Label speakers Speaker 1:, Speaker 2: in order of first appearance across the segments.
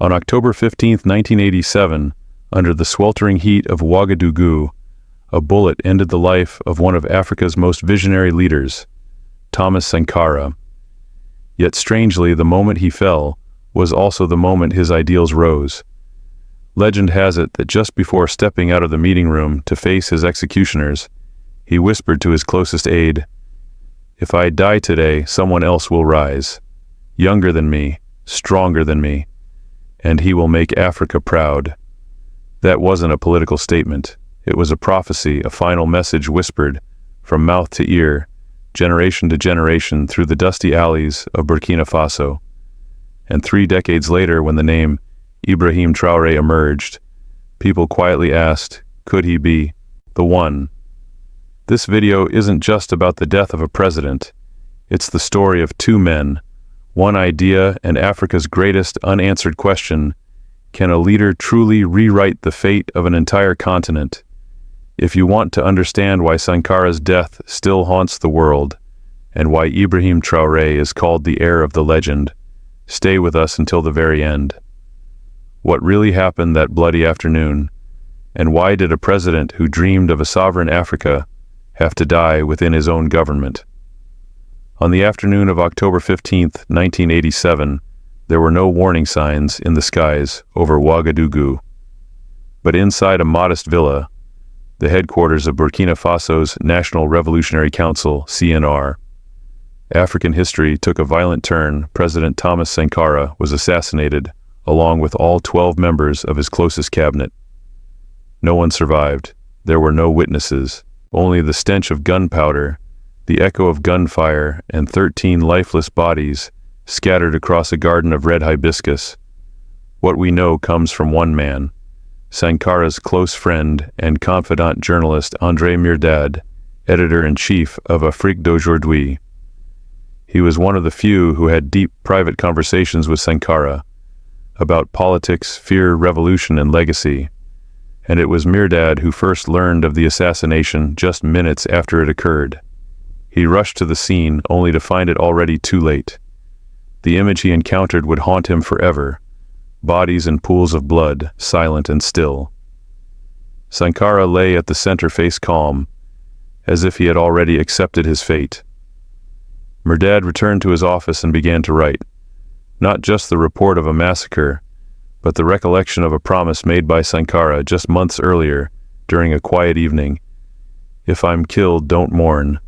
Speaker 1: On October 15, 1987, under the sweltering heat of Ouagadougou, a bullet ended the life of one of Africa's most visionary leaders, Thomas Sankara. Yet strangely, the moment he fell was also the moment his ideals rose. Legend has it that just before stepping out of the meeting room to face his executioners, he whispered to his closest aide, "If I die today, someone else will rise, younger than me, stronger than me, and he will make Africa proud." That wasn't a political statement. It was a prophecy, a final message whispered from mouth to ear, generation to generation through the dusty alleys of Burkina Faso. And 3 decades later, when the name Ibrahim Traoré emerged, people quietly asked, could he be the one? This video isn't just about the death of a president. It's the story of 2 men, one idea, and Africa's greatest unanswered question: can a leader truly rewrite the fate of an entire continent? If you want to understand why Sankara's death still haunts the world, and why Ibrahim Traoré is called the heir of the legend, stay with us until the very end. What really happened that bloody afternoon, and why did a president who dreamed of a sovereign Africa have to die within his own government? On the afternoon of October 15, 1987, there were no warning signs in the skies over Ouagadougou. But inside a modest villa, the headquarters of Burkina Faso's National Revolutionary Council, CNR, African history took a violent turn. President Thomas Sankara was assassinated, along with all 12 members of his closest cabinet. No one survived. There were no witnesses, only the stench of gunpowder, the echo of gunfire, and 13 lifeless bodies scattered across a garden of red hibiscus. What we know comes from one man, Sankara's close friend and confidant journalist André Mirdad, editor-in-chief of Afrique d'Aujourd'hui. He was one of the few who had deep private conversations with Sankara about politics, fear, revolution, and legacy. And it was Mirdad who first learned of the assassination just minutes after it occurred. He rushed to the scene only to find it already too late. The image he encountered would haunt him forever: bodies in pools of blood, silent and still. Sankara lay at the center, face calm, as if he had already accepted his fate. Mirdad returned to his office and began to write, not just the report of a massacre, but the recollection of a promise made by Sankara just months earlier during a quiet evening. "If I'm killed, don't mourn.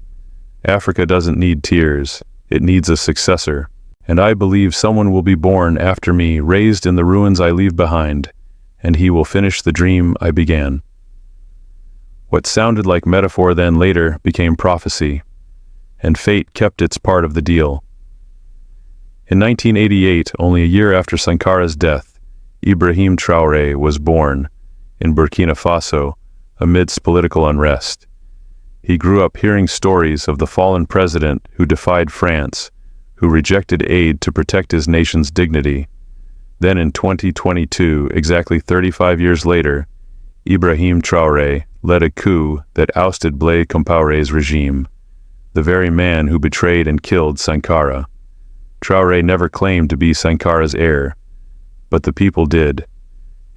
Speaker 1: Africa doesn't need tears, it needs a successor. And I believe someone will be born after me, raised in the ruins I leave behind, and he will finish the dream I began." What sounded like metaphor then later became prophecy, and fate kept its part of the deal. In 1988, only a year after Sankara's death, Ibrahim Traoré was born in Burkina Faso amidst political unrest. He grew up hearing stories of the fallen president who defied France, who rejected aid to protect his nation's dignity. Then in 2022, exactly 35 years later, Ibrahim Traoré led a coup that ousted Blaise Compaoré's regime, the very man who betrayed and killed Sankara. Traoré never claimed to be Sankara's heir, but the people did.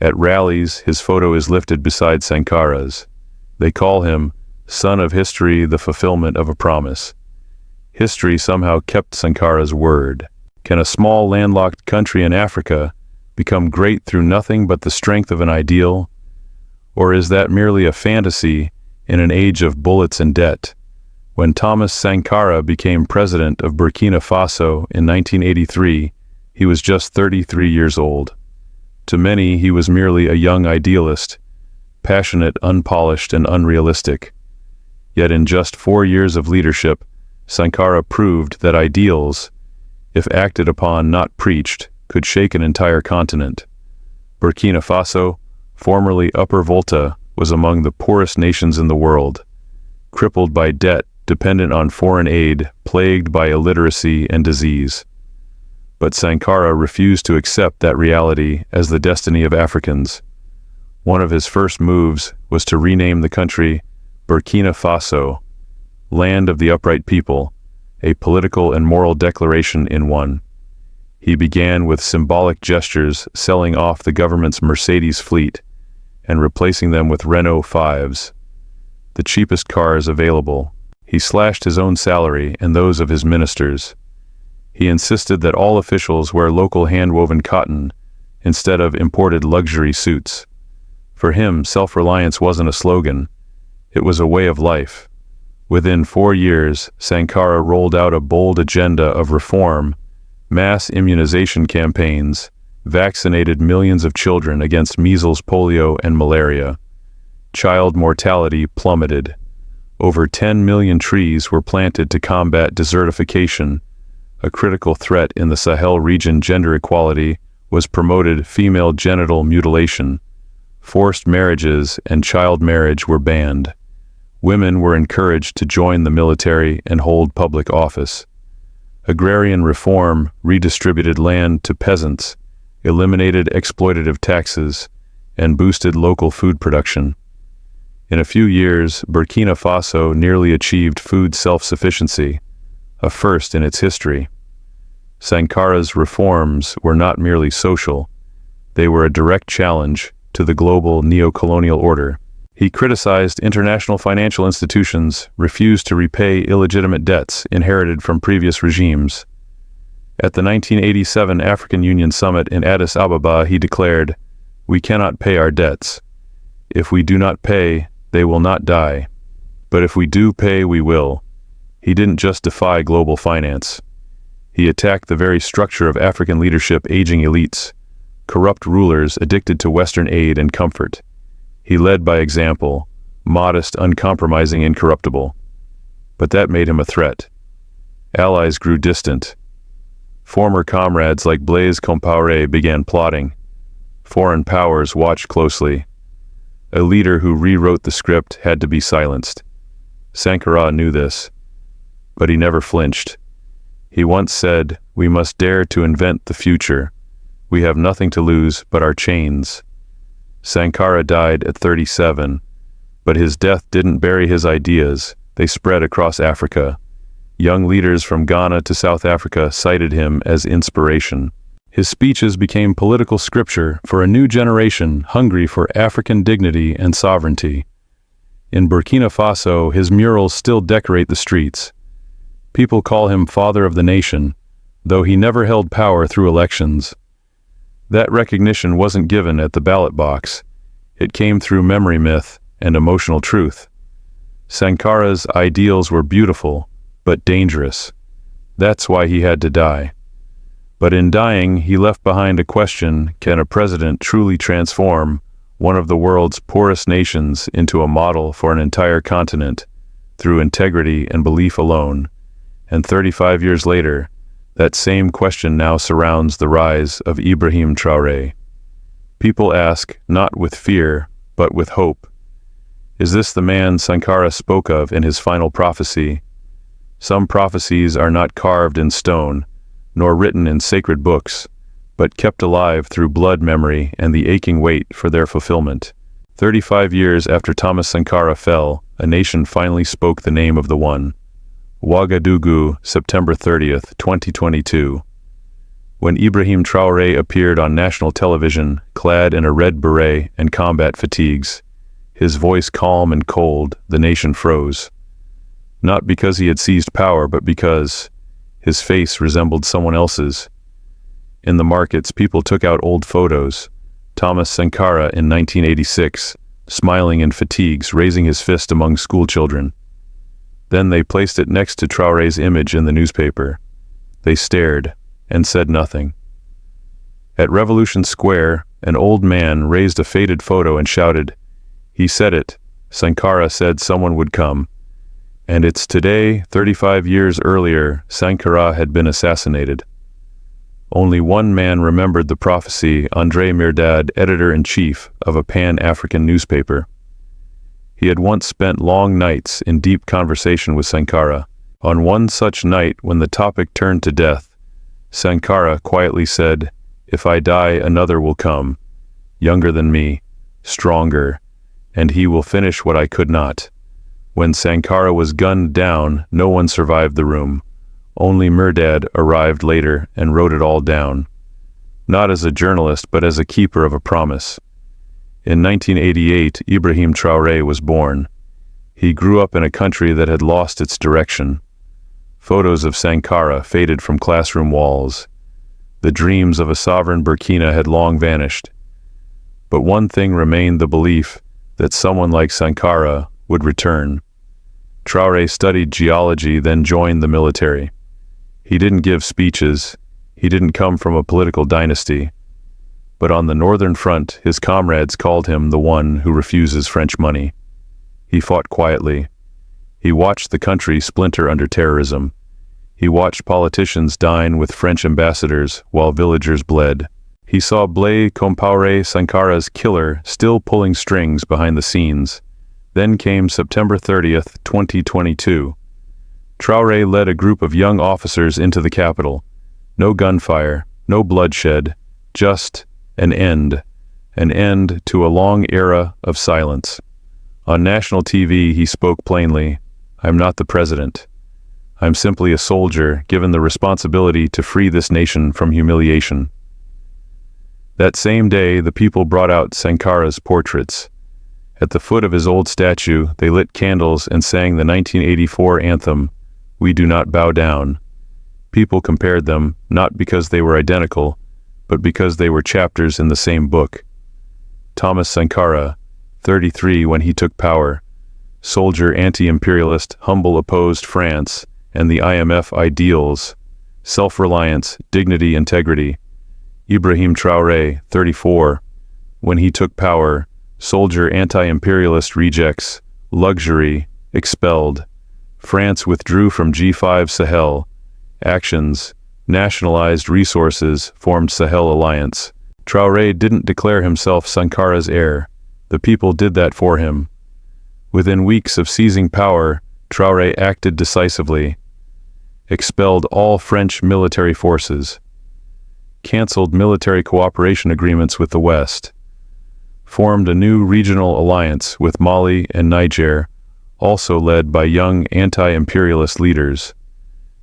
Speaker 1: At rallies, his photo is lifted beside Sankara's. They call him son of history, the fulfillment of a promise. History somehow kept Sankara's word. Can a small landlocked country in Africa become great through nothing but the strength of an ideal? Or is that merely a fantasy in an age of bullets and debt? When Thomas Sankara became president of Burkina Faso in 1983, he was just 33 years old. To many, he was merely a young idealist, passionate, unpolished, and unrealistic. Yet in just 4 years of leadership, Sankara proved that ideals, if acted upon, not preached, could shake an entire continent. Burkina Faso, formerly Upper Volta, was among the poorest nations in the world, crippled by debt, dependent on foreign aid, plagued by illiteracy and disease. But Sankara refused to accept that reality as the destiny of Africans. One of his first moves was to rename the country Burkina Faso, Land of the Upright People, a political and moral declaration in one. He began with symbolic gestures, selling off the government's Mercedes fleet and replacing them with Renault 5s, the cheapest cars available. He slashed his own salary and those of his ministers. He insisted that all officials wear local hand-woven cotton instead of imported luxury suits. For him, self-reliance wasn't a slogan, it was a way of life. Within 4 years, Sankara rolled out a bold agenda of reform, mass immunization campaigns, vaccinated millions of children against measles, polio, and malaria. Child mortality plummeted. Over 10 million trees were planted to combat desertification, a critical threat in the Sahel region. Gender equality was promoted. Female genital mutilation, forced marriages, and child marriage were banned. Women were encouraged to join the military and hold public office. Agrarian reform redistributed land to peasants, eliminated exploitative taxes, and boosted local food production. In a few years, Burkina Faso nearly achieved food self-sufficiency, a first in its history. Sankara's reforms were not merely social, they were a direct challenge to the global neo-colonial order. He criticized international financial institutions, refused to repay illegitimate debts inherited from previous regimes. At the 1987 African Union Summit in Addis Ababa, he declared, "We cannot pay our debts. If we do not pay, they will not die. But if we do pay, we will." He didn't just defy global finance. He attacked the very structure of African leadership: aging elites, corrupt rulers addicted to Western aid and comfort. He led by example, modest, uncompromising, incorruptible. But that made him a threat. Allies grew distant. Former comrades like Blaise Compaoré began plotting. Foreign powers watched closely. A leader who rewrote the script had to be silenced. Sankara knew this, but he never flinched. He once said, "We must dare to invent the future. We have nothing to lose but our chains." Sankara died at 37, but his death didn't bury his ideas. They spread across Africa. Young leaders from Ghana to South Africa cited him as inspiration. His speeches became political scripture for a new generation hungry for African dignity and sovereignty. In Burkina Faso, his murals still decorate the streets. People call him Father of the Nation, though he never held power through elections. That recognition wasn't given at the ballot box. It came through memory myth and emotional truth. Sankara's ideals were beautiful, but dangerous. That's why he had to die. But in dying, he left behind a question: can a president truly transform one of the world's poorest nations into a model for an entire continent through integrity and belief alone? And 35 years later, that same question now surrounds the rise of Ibrahim Traoré. People ask, not with fear, but with hope. Is this the man Sankara spoke of in his final prophecy? Some prophecies are not carved in stone, nor written in sacred books, but kept alive through blood memory and the aching wait for their fulfillment. 35 years after Thomas Sankara fell, a nation finally spoke the name of the one. Ouagadougou, September 30th, 2022. When Ibrahim Traoré appeared on national television, clad in a red beret and combat fatigues, his voice calm and cold, the nation froze. Not because he had seized power, but because his face resembled someone else's. In the markets, people took out old photos. Thomas Sankara in 1986, smiling in fatigues, raising his fist among schoolchildren. Then they placed it next to Traoré's image in the newspaper. They stared and said nothing. At Revolution Square, an old man raised a faded photo and shouted, "He said it. Sankara said someone would come." And it's today, 35 years earlier, Sankara had been assassinated. Only one man remembered the prophecy: André Mirdad, editor-in-chief of a Pan-African newspaper. He had once spent long nights in deep conversation with Sankara. On one such night, when the topic turned to death, Sankara quietly said, "If I die, another will come, younger than me, stronger, and he will finish what I could not." When Sankara was gunned down, no one survived the room. Only Murdad arrived later and wrote it all down. Not as a journalist, but as a keeper of a promise. In 1988, Ibrahim Traoré was born. He grew up in a country that had lost its direction. Photos of Sankara faded from classroom walls. The dreams of a sovereign Burkina had long vanished. But one thing remained: the belief that someone like Sankara would return. Traoré studied geology, then joined the military. He didn't give speeches. He didn't come from a political dynasty. But on the northern front, his comrades called him the one who refuses French money. He fought quietly. He watched the country splinter under terrorism. He watched politicians dine with French ambassadors while villagers bled. He saw Blaise Compaoré, Sankara's killer, still pulling strings behind the scenes. Then came September 30th, 2022. Traoré led a group of young officers into the capital. No gunfire, no bloodshed, just an end to a long era of silence. On national TV, he spoke plainly: "I'm not the president. I'm simply a soldier given the responsibility to free this nation from humiliation." That same day, the people brought out Sankara's portraits. At the foot of his old statue, they lit candles and sang the 1984 anthem, "We Do Not Bow Down." People compared them, not because they were identical, but because they were chapters in the same book. Thomas Sankara, 33 when he took power, soldier, anti-imperialist, humble, opposed France and the IMF ideals, self-reliance, dignity, integrity. Ibrahim Traoré, 34, when he took power, soldier, anti-imperialist, rejects, luxury, expelled. France withdrew from G5 Sahel, actions, nationalized resources, formed Sahel Alliance. Traoré didn't declare himself Sankara's heir. The people did that for him. Within weeks of seizing power, Traoré acted decisively, expelled all French military forces, canceled military cooperation agreements with the West, formed a new regional alliance with Mali and Niger, also led by young anti-imperialist leaders,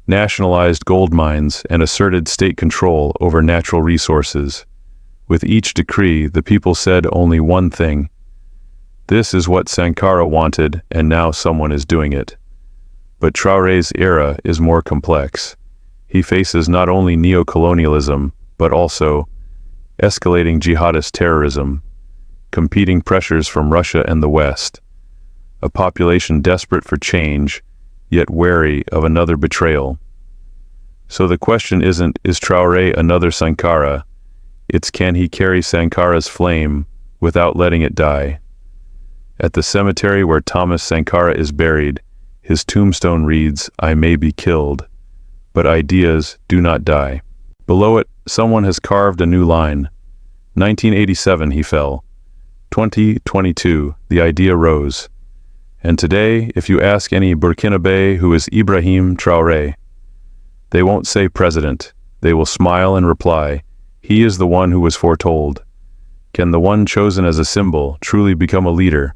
Speaker 1: nationalized gold mines and asserted state control over natural resources. With each decree, the people said only one thing: this is what Sankara wanted, and now someone is doing it. But Traoré's era is more complex. He faces not only neo-colonialism, but also escalating jihadist terrorism, competing pressures from Russia and the West, a population desperate for change, yet wary of another betrayal. So the question isn't, is Traoré another Sankara? It's, can he carry Sankara's flame without letting it die? At the cemetery where Thomas Sankara is buried, his tombstone reads, "I may be killed, but ideas do not die." Below it, someone has carved a new line. 1987 he fell. 2022, the idea rose. And today, if you ask any Burkinabe who is Ibrahim Traoré, they won't say president. They will smile and reply, he is the one who was foretold. Can the one chosen as a symbol truly become a leader?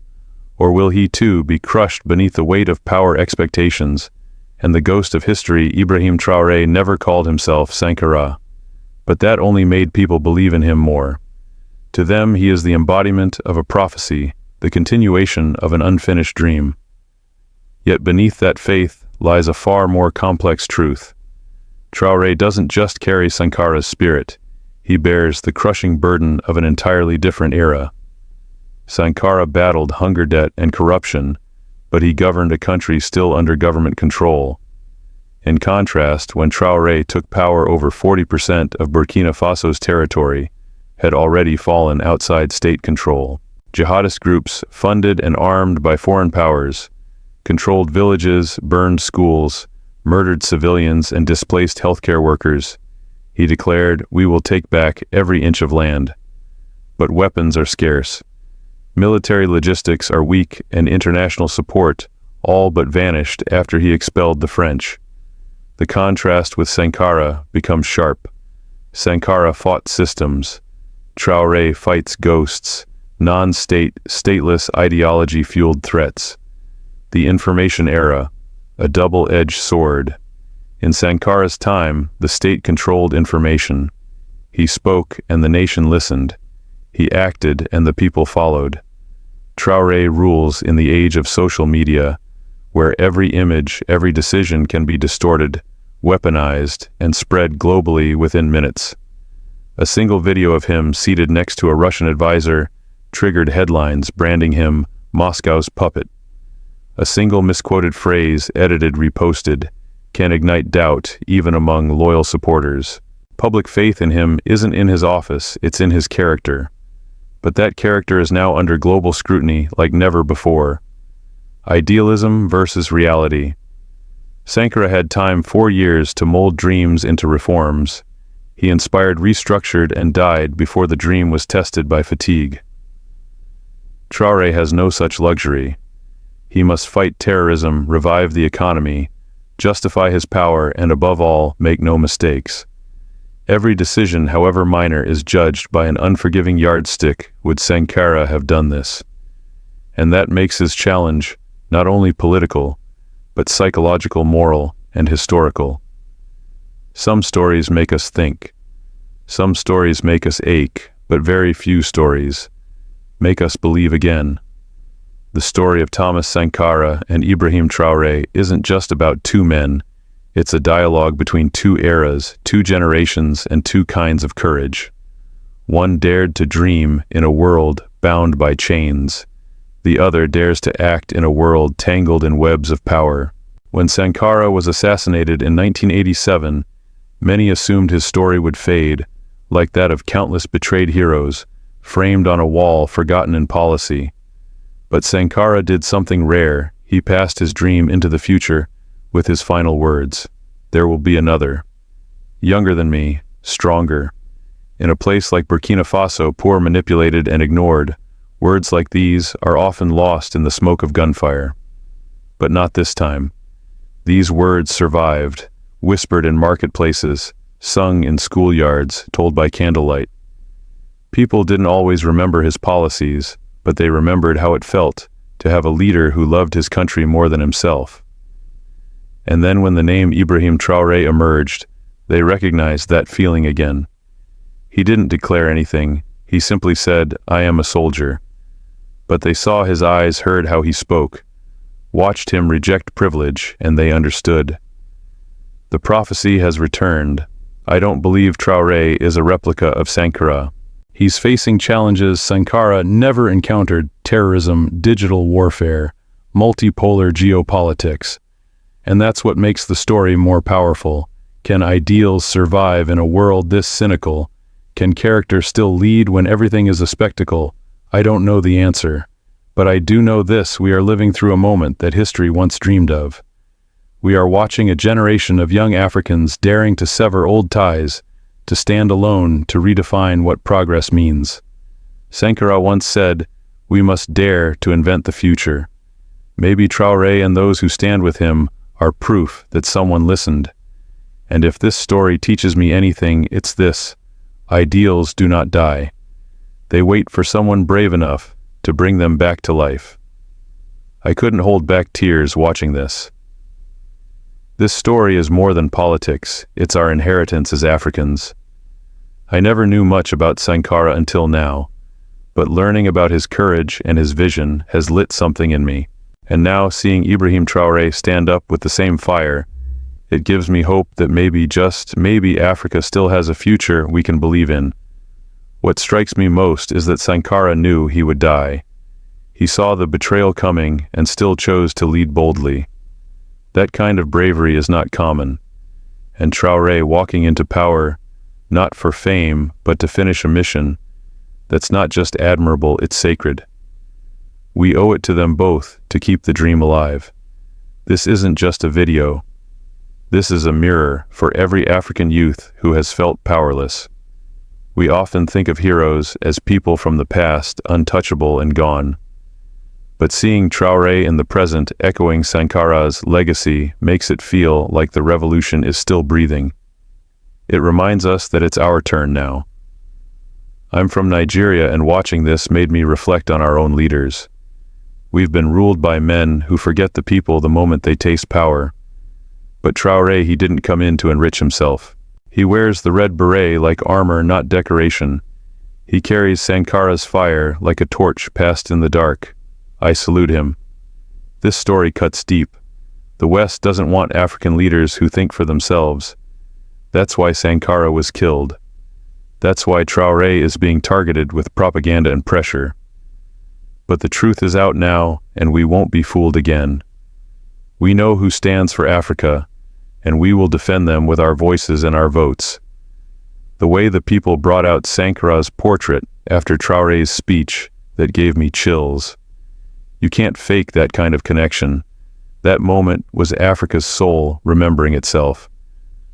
Speaker 1: Or will he too be crushed beneath the weight of power expectations and the ghost of history? Ibrahim Traoré never called himself Sankara, but that only made people believe in him more. To them, he is the embodiment of a prophecy, the continuation of an unfinished dream. Yet beneath that faith lies a far more complex truth. Traoré doesn't just carry Sankara's spirit, he bears the crushing burden of an entirely different era. Sankara battled hunger, debt, and corruption, but he governed a country still under government control. In contrast, when Traoré took power, over 40% of Burkina Faso's territory had already fallen outside state control. Jihadist groups, funded and armed by foreign powers, controlled villages, burned schools, murdered civilians, and displaced healthcare workers. He declared, "We will take back every inch of land." But weapons are scarce. Military logistics are weak, and international support all but vanished after he expelled the French. The contrast with Sankara becomes sharp. Sankara fought systems. Traoré fights ghosts, non-state, stateless ideology-fueled threats. The information era, a double-edged sword. In Sankara's time, the state controlled information. He spoke and the nation listened. He acted and the people followed. Traore rules in the age of social media, where every image, every decision can be distorted, weaponized, and spread globally within minutes. A single video of him seated next to a Russian advisor triggered headlines branding him Moscow's puppet. A single misquoted phrase, edited, reposted, can ignite doubt even among loyal supporters. Public faith in him isn't in his office, it's in his character. But that character is now under global scrutiny like never before. Idealism versus reality. Sankara had time 4 years to mold dreams into reforms. He inspired, restructured, and died before the dream was tested by fatigue. Traore has no such luxury. He must fight terrorism, revive the economy, justify his power, and above all, make no mistakes. Every decision, however minor, is judged by an unforgiving yardstick. Would Sankara have done this? And that makes his challenge not only political, but psychological, moral, and historical. Some stories make us think. Some stories make us ache, but very few stories make us believe again. The story of Thomas Sankara and Ibrahim Traoré isn't just about two men. It's a dialogue between two eras, two generations, and two kinds of courage. One dared to dream in a world bound by chains. The other dares to act in a world tangled in webs of power. When Sankara was assassinated in 1987, many assumed his story would fade, like that of countless betrayed heroes, framed on a wall forgotten in policy. But Sankara did something rare. He passed his dream into the future with his final words. There will be another. Younger than me, stronger. In a place like Burkina Faso, poor, manipulated, and ignored, words like these are often lost in the smoke of gunfire. But not this time. These words survived, whispered in marketplaces, sung in schoolyards, told by candlelight. People didn't always remember his policies, but they remembered how it felt to have a leader who loved his country more than himself. And then when the name Ibrahim Traoré emerged, they recognized that feeling again. He didn't declare anything. He simply said, "I am a soldier." But they saw his eyes, heard how he spoke, watched him reject privilege, and they understood. The prophecy has returned. I don't believe Traoré is a replica of Sankara. He's facing challenges Sankara never encountered: terrorism, digital warfare, multipolar geopolitics. And that's what makes the story more powerful. Can ideals survive in a world this cynical? Can character still lead when everything is a spectacle? I don't know the answer. But I do know this: we are living through a moment that history once dreamed of. We are watching a generation of young Africans daring to sever old ties, to stand alone, to redefine what progress means. Sankara once said, "We must dare to invent the future." Maybe Traoré and those who stand with him are proof that someone listened. And if this story teaches me anything, it's this: ideals do not die. They wait for someone brave enough to bring them back to life. I couldn't hold back tears watching this. This story is more than politics, it's our inheritance as Africans. I never knew much about Sankara until now, but learning about his courage and his vision has lit something in me. And now, seeing Ibrahim Traoré stand up with the same fire, it gives me hope that maybe, just maybe, Africa still has a future we can believe in. What strikes me most is that Sankara knew he would die. He saw the betrayal coming and still chose to lead boldly. That kind of bravery is not common. And Traoré walking into power, not for fame, but to finish a mission, that's not just admirable, it's sacred. We owe it to them both to keep the dream alive. This isn't just a video. This is a mirror for every African youth who has felt powerless. We often think of heroes as people from the past, untouchable and gone. But seeing Traoré in the present echoing Sankara's legacy makes it feel like the revolution is still breathing. It reminds us that it's our turn now. I'm from Nigeria, and watching this made me reflect on our own leaders. We've been ruled by men who forget the people the moment they taste power. But Traore, he didn't come in to enrich himself. He wears the red beret like armor, not decoration. He carries Sankara's fire like a torch passed in the dark. I salute him. This story cuts deep. The West doesn't want African leaders who think for themselves. That's why Sankara was killed. That's why Traore is being targeted with propaganda and pressure. But the truth is out now, and we won't be fooled again. We know who stands for Africa, and we will defend them with our voices and our votes. The way the people brought out Sankara's portrait after Traore's speech, that gave me chills. You can't fake that kind of connection. That moment was Africa's soul remembering itself.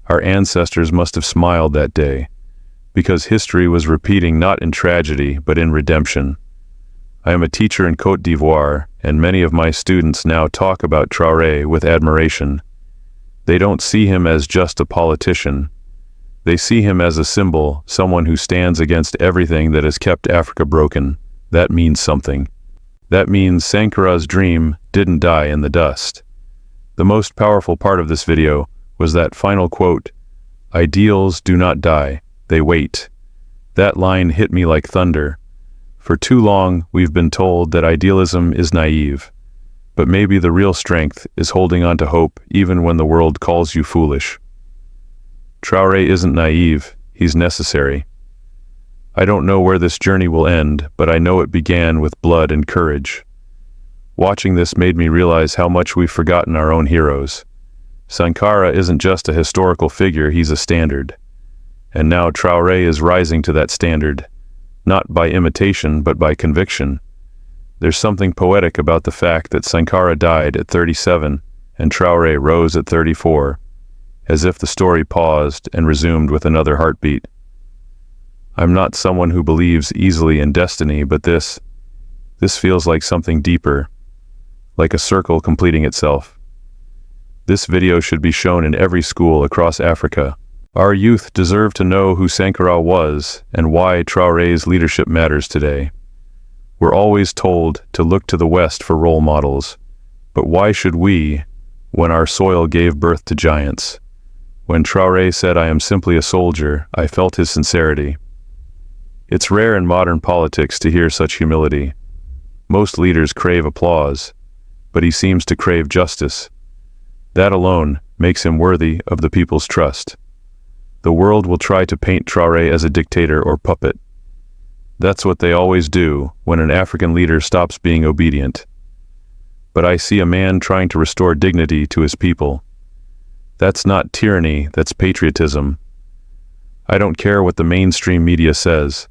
Speaker 1: Our ancestors must have smiled that day, because history was repeating not in tragedy, but in redemption. I am a teacher in Côte d'Ivoire, and many of my students now talk about Traoré with admiration. They don't see him as just a politician. They see him as a symbol, someone who stands against everything that has kept Africa broken. That means something. That means Sankara's dream didn't die in the dust. The most powerful part of this video was that final quote, "Ideals do not die, they wait." That line hit me like thunder. For too long, we've been told that idealism is naive. But maybe the real strength is holding on to hope even when the world calls you foolish. Traoré isn't naive, he's necessary. I don't know where this journey will end, but I know it began with blood and courage. Watching this made me realize how much we've forgotten our own heroes. Sankara isn't just a historical figure, he's a standard. And now Traoré is rising to that standard, not by imitation but by conviction. There's something poetic about the fact that Sankara died at 37 and Traoré rose at 34, as if the story paused and resumed with another heartbeat. I'm not someone who believes easily in destiny, but this feels like something deeper, like a circle completing itself. This video should be shown in every school across Africa. Our youth deserve to know who Sankara was and why Traoré's leadership matters today. We're always told to look to the West for role models, but why should we, when our soil gave birth to giants? When Traoré said, "I am simply a soldier," I felt his sincerity. It's rare in modern politics to hear such humility. Most leaders crave applause, but he seems to crave justice. That alone makes him worthy of the people's trust. The world will try to paint Traoré as a dictator or puppet. That's what they always do when an African leader stops being obedient. But I see a man trying to restore dignity to his people. That's not tyranny, that's patriotism. I don't care what the mainstream media says.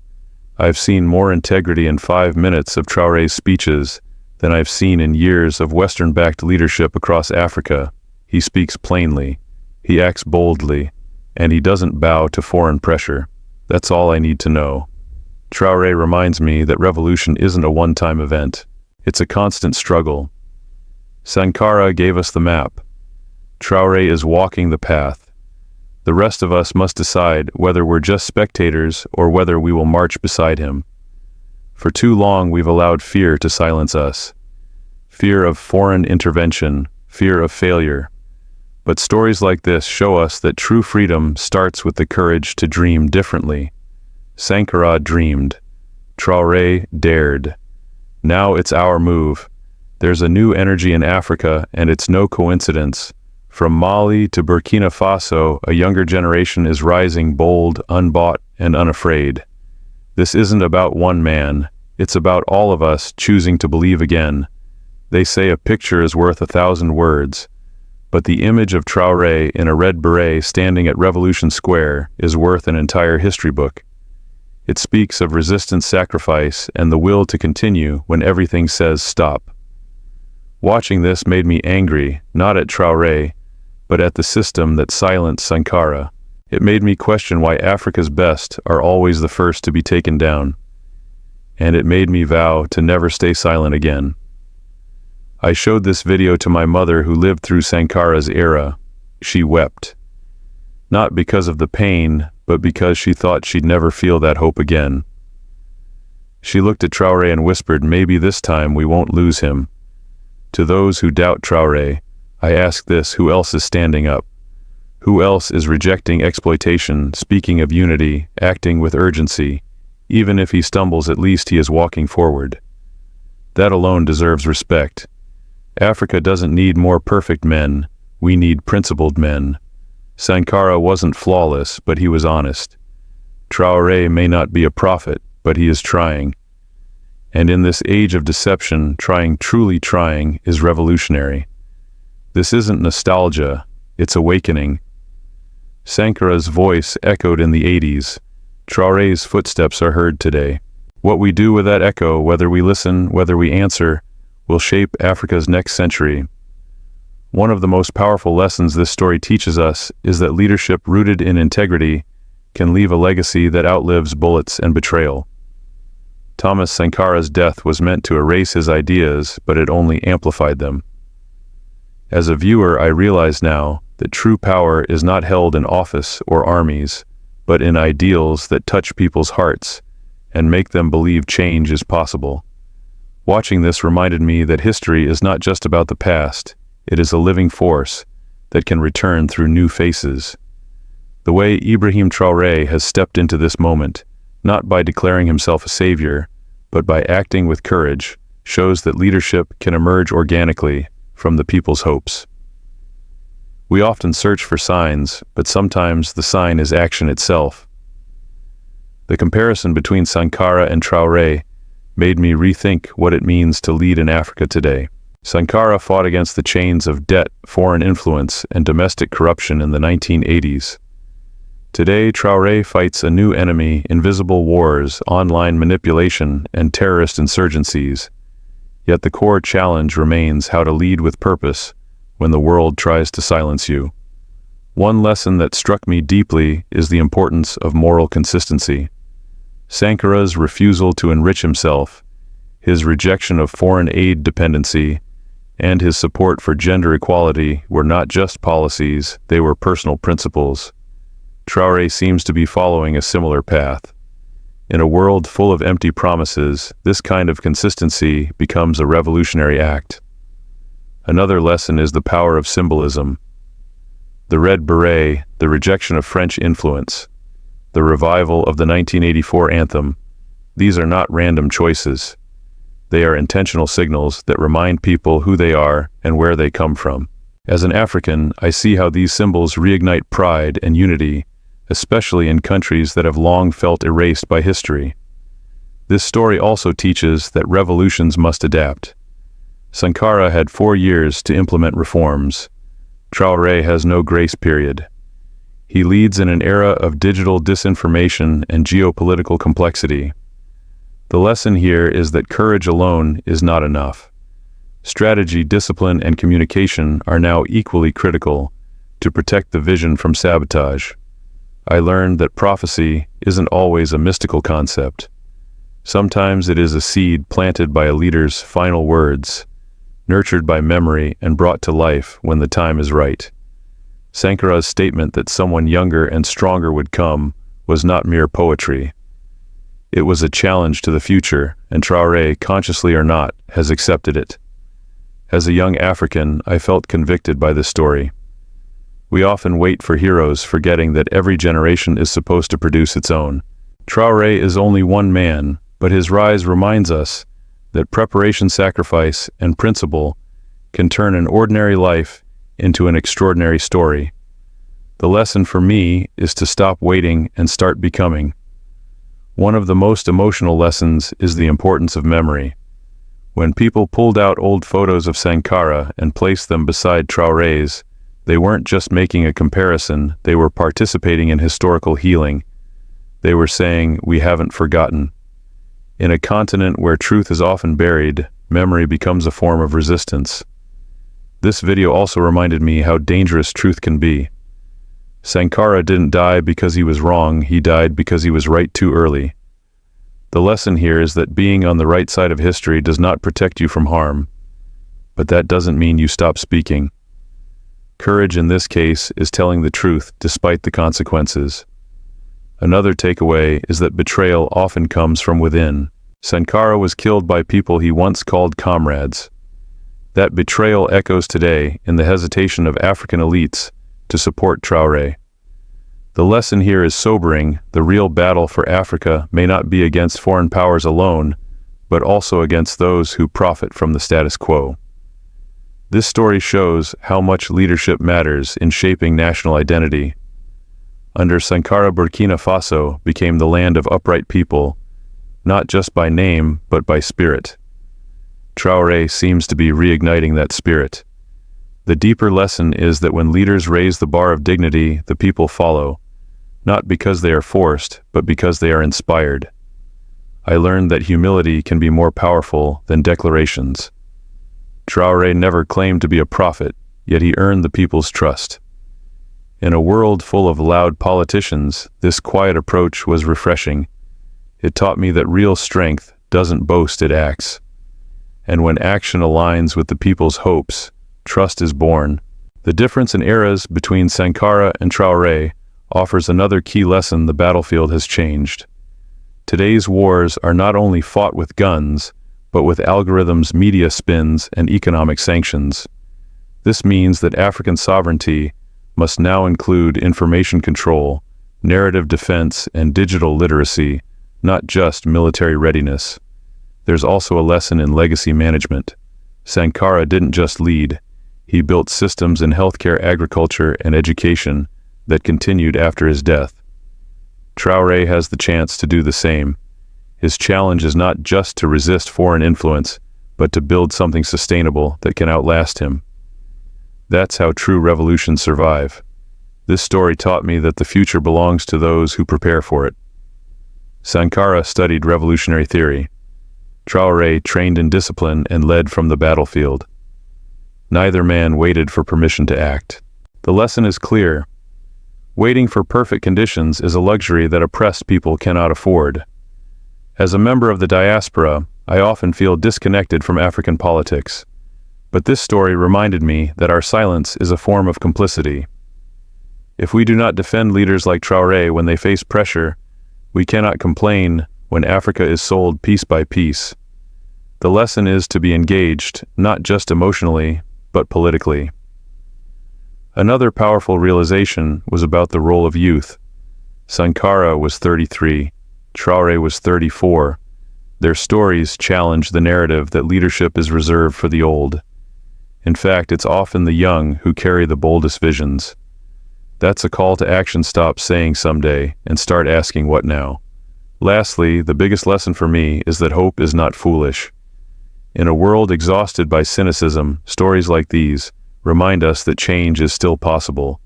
Speaker 1: I've seen more integrity in 5 minutes of Traoré's speeches than I've seen in years of Western-backed leadership across Africa. He speaks plainly, he acts boldly, and he doesn't bow to foreign pressure. That's all I need to know. Traoré reminds me that revolution isn't a one-time event. It's a constant struggle. Sankara gave us the map. Traoré is walking the path. The rest of us must decide whether we're just spectators or whether we will march beside him. For too long we've allowed fear to silence us. Fear of foreign intervention, fear of failure. But stories like this show us that true freedom starts with the courage to dream differently. Sankara dreamed. Traoré dared. Now it's our move. There's a new energy in Africa, and it's no coincidence. From Mali to Burkina Faso, a younger generation is rising bold, unbought, and unafraid. This isn't about one man. It's about all of us choosing to believe again. They say a picture is worth 1,000 words. But the image of Traoré in a red beret standing at Revolution Square is worth an entire history book. It speaks of resistance, sacrifice, and the will to continue when everything says stop. Watching this made me angry, not at Traoré, but at the system that silenced Sankara. It made me question why Africa's best are always the first to be taken down. And it made me vow to never stay silent again. I showed this video to my mother who lived through Sankara's era. She wept. Not because of the pain, but because she thought she'd never feel that hope again. She looked at Traoré and whispered, "Maybe this time we won't lose him." To those who doubt Traoré, I ask this: who else is standing up? Who else is rejecting exploitation, speaking of unity, acting with urgency? Even if he stumbles, at least he is walking forward. That alone deserves respect. Africa doesn't need more perfect men, we need principled men. Sankara wasn't flawless, but he was honest. Traore may not be a prophet, but he is trying. And in this age of deception, truly trying, is revolutionary. This isn't nostalgia, it's awakening. Sankara's voice echoed in the 80s. Traore's footsteps are heard today. What we do with that echo, whether we listen, whether we answer, will shape Africa's next century. One of the most powerful lessons this story teaches us is that leadership rooted in integrity can leave a legacy that outlives bullets and betrayal. Thomas Sankara's death was meant to erase his ideas, but it only amplified them. As a viewer, I realize now that true power is not held in office or armies, but in ideals that touch people's hearts and make them believe change is possible. Watching this reminded me that history is not just about the past, it is a living force that can return through new faces. The way Ibrahim Traoré has stepped into this moment, not by declaring himself a savior, but by acting with courage, shows that leadership can emerge organically from the people's hopes. We often search for signs, but sometimes the sign is action itself. The comparison between Sankara and Traoré made me rethink what it means to lead in Africa today. Sankara fought against the chains of debt, foreign influence, and domestic corruption in the 1980s. Today, Traoré fights a new enemy: invisible wars, online manipulation, and terrorist insurgencies. Yet the core challenge remains how to lead with purpose when the world tries to silence you. One lesson that struck me deeply is the importance of moral consistency. Sankara's refusal to enrich himself, his rejection of foreign aid dependency, and his support for gender equality were not just policies, they were personal principles. Traoré seems to be following a similar path. In a world full of empty promises, this kind of consistency becomes a revolutionary act. Another lesson is the power of symbolism. The red beret, the rejection of French influence, the revival of the 1984 anthem, these are not random choices. They are intentional signals that remind people who they are and where they come from. As an African, I see how these symbols reignite pride and unity, especially in countries that have long felt erased by history. This story also teaches that revolutions must adapt. Sankara had 4 years to implement reforms. Traoré has no grace period. He leads in an era of digital disinformation and geopolitical complexity. The lesson here is that courage alone is not enough. Strategy, discipline, and communication are now equally critical to protect the vision from sabotage. I learned that prophecy isn't always a mystical concept. Sometimes it is a seed planted by a leader's final words, nurtured by memory and brought to life when the time is right. Sankara's statement that someone younger and stronger would come was not mere poetry. It was a challenge to the future, and Traoré, consciously or not, has accepted it. As a young African, I felt convicted by this story. We often wait for heroes, forgetting that every generation is supposed to produce its own. Traoré is only one man, but his rise reminds us that preparation, sacrifice, and principle can turn an ordinary life into an extraordinary story. The lesson for me is to stop waiting and start becoming. One of the most emotional lessons is the importance of memory. When people pulled out old photos of Sankara and placed them beside Traoré's, they weren't just making a comparison, they were participating in historical healing. They were saying, "We haven't forgotten." In a continent where truth is often buried, memory becomes a form of resistance. This video also reminded me how dangerous truth can be. Sankara didn't die because he was wrong, he died because he was right too early. The lesson here is that being on the right side of history does not protect you from harm, but that doesn't mean you stop speaking. Courage in this case is telling the truth despite the consequences. Another takeaway is that betrayal often comes from within. Sankara was killed by people he once called comrades. That betrayal echoes today in the hesitation of African elites to support Traore. The lesson here is sobering. The real battle for Africa may not be against foreign powers alone, but also against those who profit from the status quo. This story shows how much leadership matters in shaping national identity. Under Sankara, Burkina Faso became the land of upright people, not just by name, but by spirit. Traore seems to be reigniting that spirit. The deeper lesson is that when leaders raise the bar of dignity, the people follow, not because they are forced, but because they are inspired. I learned that humility can be more powerful than declarations. Traore never claimed to be a prophet, yet he earned the people's trust. In a world full of loud politicians, this quiet approach was refreshing. It taught me that real strength doesn't boast, it acts. And when action aligns with the people's hopes, trust is born. The difference in eras between Sankara and Traore offers another key lesson: the battlefield has changed. Today's wars are not only fought with guns, but with algorithms, media spins, and economic sanctions. This means that African sovereignty must now include information control, narrative defense, and digital literacy, not just military readiness. There's also a lesson in legacy management. Sankara didn't just lead, he built systems in healthcare, agriculture, and education that continued after his death. Traore has the chance to do the same. His challenge is not just to resist foreign influence, but to build something sustainable that can outlast him. That's how true revolutions survive. This story taught me that the future belongs to those who prepare for it. Sankara studied revolutionary theory. Traore trained in discipline and led from the battlefield. Neither man waited for permission to act. The lesson is clear. Waiting for perfect conditions is a luxury that oppressed people cannot afford. As a member of the diaspora, I often feel disconnected from African politics. But this story reminded me that our silence is a form of complicity. If we do not defend leaders like Traore when they face pressure, we cannot complain when Africa is sold piece by piece. The lesson is to be engaged, not just emotionally, but politically. Another powerful realization was about the role of youth. Sankara was 33, Traore was 34. Their stories challenge the narrative that leadership is reserved for the old. In fact, it's often the young who carry the boldest visions. That's a call to action. Stop saying someday and start asking what now. Lastly, the biggest lesson for me is that hope is not foolish. In a world exhausted by cynicism, stories like these remind us that change is still possible.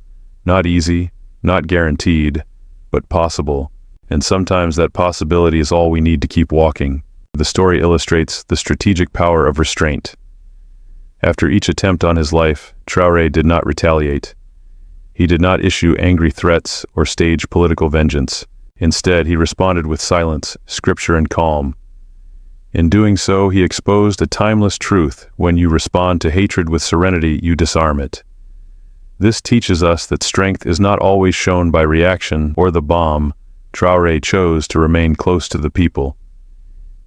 Speaker 1: Not easy, not guaranteed, but possible. And sometimes that possibility is all we need to keep walking. The story illustrates the strategic power of restraint. After each attempt on his life, Traore did not retaliate. He did not issue angry threats or stage political vengeance. Instead, he responded with silence, scripture, and calm. In doing so, he exposed a timeless truth: when you respond to hatred with serenity, you disarm it. This teaches us that strength is not always shown by reaction or the bomb. Traore chose to remain close to the people.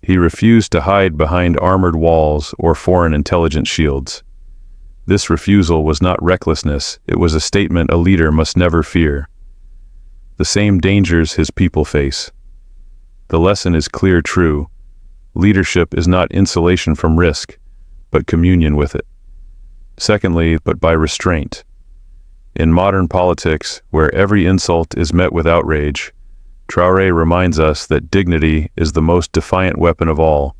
Speaker 1: He refused to hide behind armored walls or foreign intelligence shields. This refusal was not recklessness, it was a statement a leader must never fear. The same dangers his people face. The lesson is clear: true. Leadership is not insulation from risk, but communion with it. Secondly, but by restraint. In modern politics, where every insult is met with outrage, Traore reminds us that dignity is the most defiant weapon of all.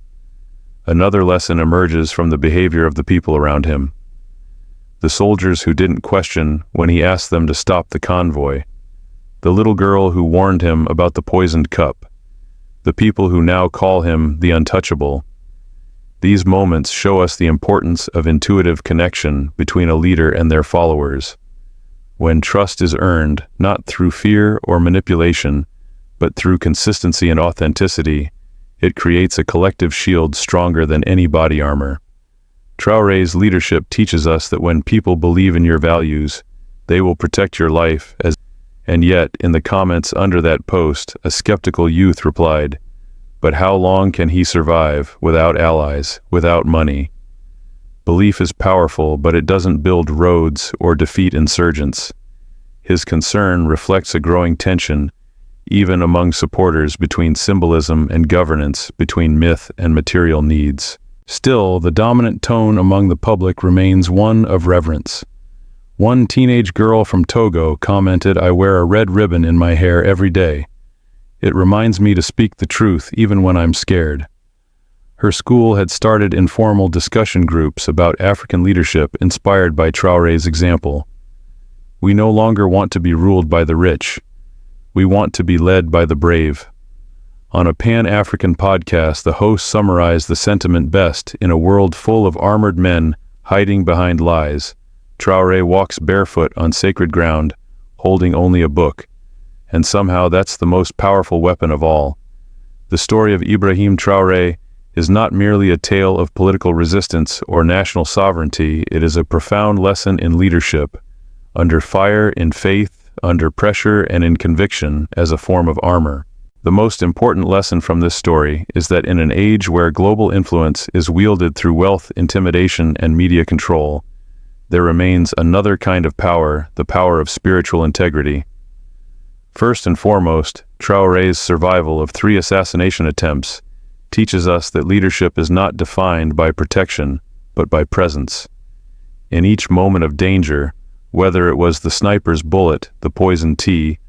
Speaker 1: Another lesson emerges from the behavior of the people around him. The soldiers who didn't question when he asked them to stop the convoy. The little girl who warned him about the poisoned cup. The people who now call him the untouchable. These moments show us the importance of intuitive connection between a leader and their followers. When trust is earned, not through fear or manipulation, but through consistency and authenticity, it creates a collective shield stronger than any body armor. Traore's leadership teaches us that when people believe in your values, they will protect your life as. And yet, in the comments under that post, a skeptical youth replied, "But how long can he survive without allies, without money?" Belief is powerful, but it doesn't build roads or defeat insurgents. His concern reflects a growing tension, even among supporters, between symbolism and governance, between myth and material needs. Still, the dominant tone among the public remains one of reverence. One teenage girl from Togo commented, "I wear a red ribbon in my hair every day. It reminds me to speak the truth even when I'm scared." Her school had started informal discussion groups about African leadership inspired by Traoré's example. We no longer want to be ruled by the rich. We want to be led by the brave. On a Pan-African podcast, the host summarized the sentiment best: in a world full of armored men hiding behind lies, Traoré walks barefoot on sacred ground, holding only a book. And somehow that's the most powerful weapon of all. The story of Ibrahim Traoré is not merely a tale of political resistance or national sovereignty. It is a profound lesson in leadership, under fire, in faith, under pressure, and in conviction as a form of armor. The most important lesson from this story is that in an age where global influence is wielded through wealth, intimidation, and media control, there remains another kind of power, the power of spiritual integrity. First and foremost, Traoré's survival of 3 assassination attempts teaches us that leadership is not defined by protection, but by presence. In each moment of danger, whether it was the sniper's bullet, the poisoned tea,